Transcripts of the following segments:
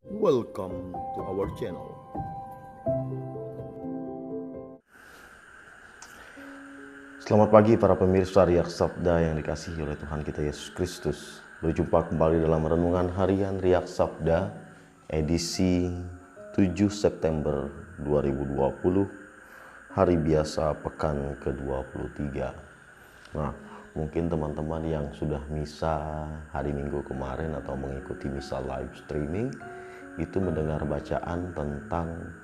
Welcome to our channel. Selamat pagi para pemirsa Riak Sabda yang dikasihi oleh Tuhan kita Yesus Kristus. Berjumpa kembali dalam renungan harian Riak Sabda edisi 7 September 2020, hari biasa pekan ke-23. Nah, mungkin teman-teman yang sudah misa hari Minggu kemarin atau mengikuti misa live streaming itu mendengar bacaan tentang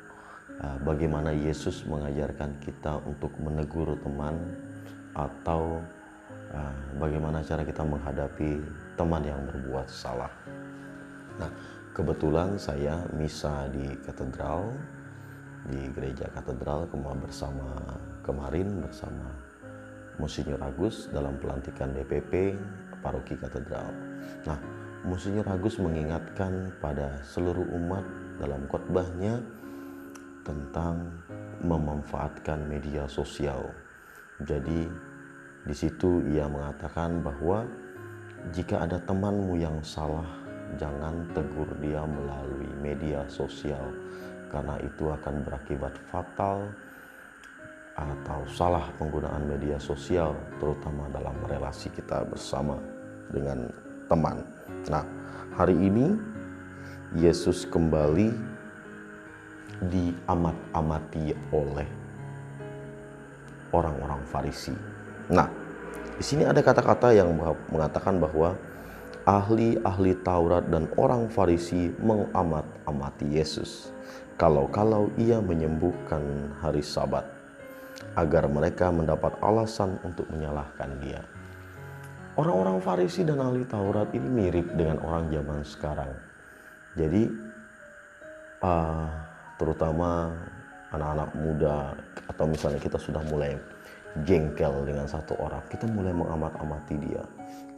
bagaimana Yesus mengajarkan kita untuk menegur teman atau bagaimana cara kita menghadapi teman yang berbuat salah. Nah, kebetulan saya misa di katedral, di gereja katedral kemarin bersama Monsinyur Agus dalam pelantikan DPP Paroki Katedral. Nah, Monsinyur Agus mengingatkan pada seluruh umat dalam khotbahnya tentang memanfaatkan media sosial. Jadi di situ ia mengatakan bahwa jika ada temanmu yang salah, jangan tegur dia melalui media sosial, karena itu akan berakibat fatal atau salah penggunaan media sosial, terutama dalam relasi kita bersama dengan teman. Nah, hari ini Yesus kembali diamat-amati oleh orang-orang Farisi. Nah, di sini ada kata-kata yang mengatakan bahwa ahli-ahli Taurat dan orang Farisi mengamat-amati Yesus kalau ia menyembuhkan hari Sabat, agar mereka mendapat alasan untuk menyalahkan dia. Orang-orang Farisi dan ahli Taurat ini mirip dengan orang zaman sekarang. Jadi terutama anak-anak muda, atau misalnya kita sudah mulai jengkel dengan satu orang, kita mulai mengamat-amati dia.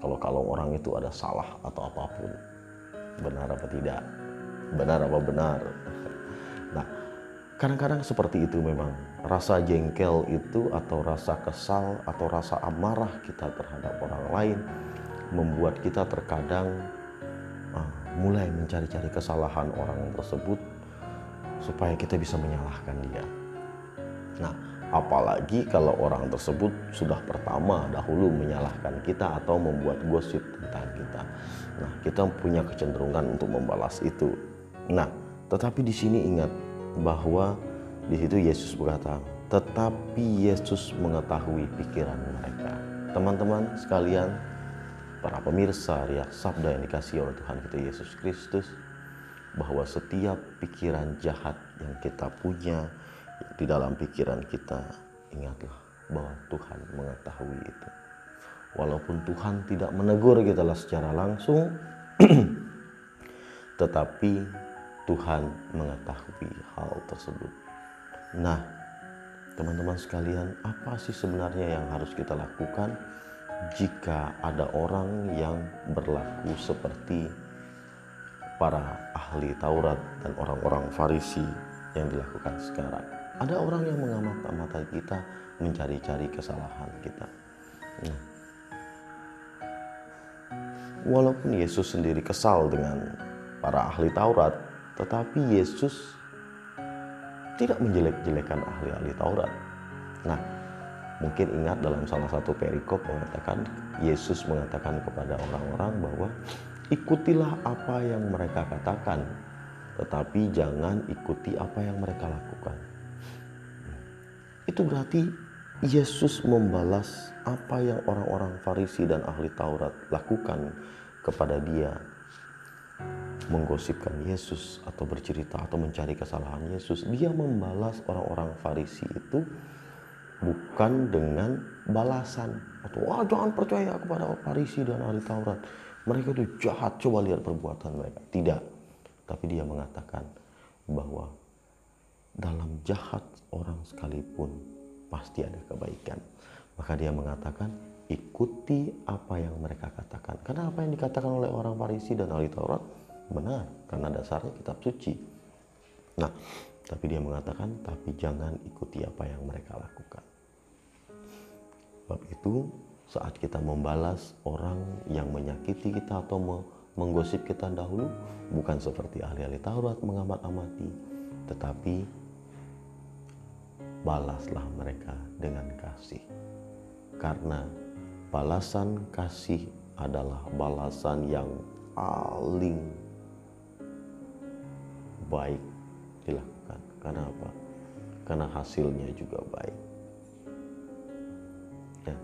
Kalau orang itu ada salah atau apapun, benar apa tidak, benar apa benar. Nah, kadang-kadang seperti itu memang. Rasa jengkel itu atau rasa kesal atau rasa amarah kita terhadap orang lain membuat kita terkadang mulai mencari-cari kesalahan orang tersebut supaya kita bisa menyalahkan dia. Nah, apalagi kalau orang tersebut sudah dahulu menyalahkan kita atau membuat gosip tentang kita. Nah, kita punya kecenderungan untuk membalas itu. Nah, tetapi di sini ingat bahwa di situ Yesus berkata, tetapi Yesus mengetahui pikiran mereka. Teman-teman sekalian, para pemirsa Riak Sabda yang dikasihi oleh Tuhan kita Yesus Kristus, bahwa setiap pikiran jahat yang kita punya di dalam pikiran kita, ingatlah bahwa Tuhan mengetahui itu. Walaupun Tuhan tidak menegur kita secara langsung, tetapi Tuhan mengetahui hal tersebut. Nah, teman-teman sekalian, apa sih sebenarnya yang harus kita lakukan jika ada orang yang berlaku seperti para ahli Taurat dan orang-orang Farisi yang dilakukan sekarang? Ada orang yang mengamat-amati kita, mencari-cari kesalahan kita. Nah, walaupun Yesus sendiri kesal dengan para ahli Taurat, tetapi Yesus tidak menjelek-jelekan ahli-ahli Taurat. Nah, mungkin ingat dalam salah satu perikop mengatakan, Yesus mengatakan kepada orang-orang bahwa ikutilah apa yang mereka katakan, tetapi jangan ikuti apa yang mereka lakukan. Itu berarti Yesus membalas apa yang orang-orang Farisi dan ahli Taurat lakukan kepada dia. Menggosipkan Yesus atau bercerita atau mencari kesalahan Yesus. Dia membalas orang-orang Farisi itu bukan dengan balasan atau jangan percaya kepada Farisi dan ahli Taurat, mereka itu jahat, coba lihat perbuatan mereka. Tidak, tapi dia mengatakan bahwa dalam jahat orang sekalipun pasti ada kebaikan. Maka dia mengatakan, ikuti apa yang mereka katakan. Karena apa yang dikatakan oleh orang Farisi dan ahli Taurat benar, karena dasarnya kitab suci. Nah, tapi dia mengatakan, tapi jangan ikuti apa yang mereka lakukan. Sebab itu, saat kita membalas orang yang menyakiti kita atau menggosip kita dahulu, bukan seperti ahli-ahli Taurat mengamat-amati, tetapi balaslah mereka dengan kasih. Karena balasan kasih adalah balasan yang paling baik dilakukan. Karena apa? Karena hasilnya juga baik. Ya.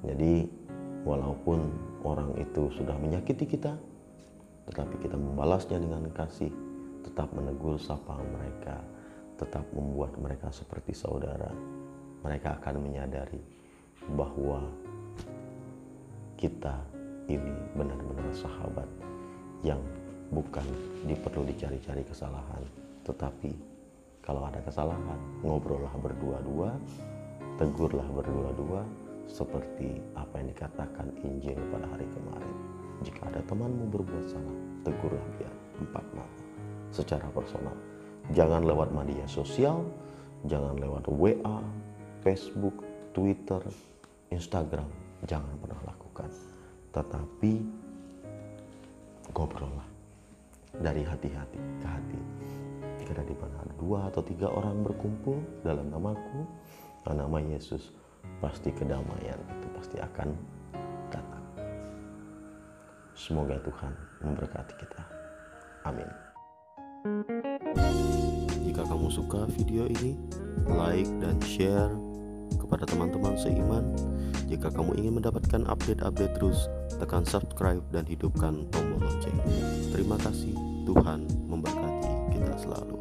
Jadi walaupun orang itu sudah menyakiti kita, tetapi kita membalasnya dengan kasih, tetap menegur sapa mereka, tetap membuat mereka seperti saudara. Mereka akan menyadari bahwa kita ini benar-benar sahabat yang bukan perlu dicari-cari kesalahan, tetapi kalau ada kesalahan, ngobrollah berdua-dua, tegurlah berdua-dua, seperti apa yang dikatakan Injil pada hari kemarin. Jika ada temanmu berbuat salah, tegurlah dia 4 mata secara personal. Jangan lewat media sosial, jangan lewat WA, Facebook, Twitter, Instagram, jangan pernah lakukan. Tetapi ngobrollah dari hati-hati ke hati. Karena di mana 2 atau 3 orang berkumpul dalam namaku, nama Yesus, pasti kedamaian itu pasti akan datang. Semoga Tuhan memberkati kita. Amin. Jika kamu suka video ini, like dan share kepada teman-teman seiman. Jika kamu ingin mendapatkan update-update terus, tekan subscribe dan hidupkan tombol lonceng. Terima kasih, Tuhan memberkati kita selalu.